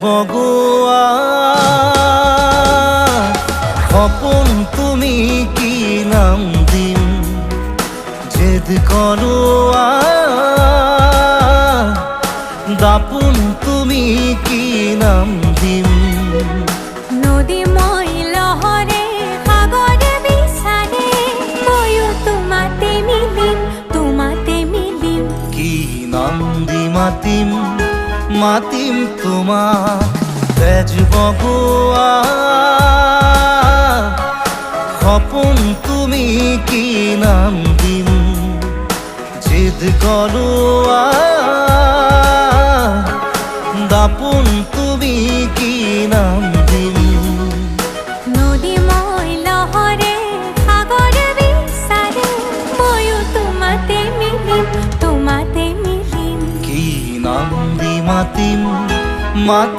বগুয়া খপন তুমি কি নাম দিম জেদ করোয়া দাপুন তুমি কি নাম দিম নদী মই লহরে সাগরে বিচারে ময়ো তোমাতে মিলিম কি নাম দি মাতিম মাতিম তোমাক তেজ বগুয়া খপন তুমি কি নাম দিম জেদ করোয়া দাপুন তুমি কি নাম দিম নদী মই লহরে সাগরে বিচারে ময়ো তোমাতে মিলিম কি নাম দি মাতিম মাতিম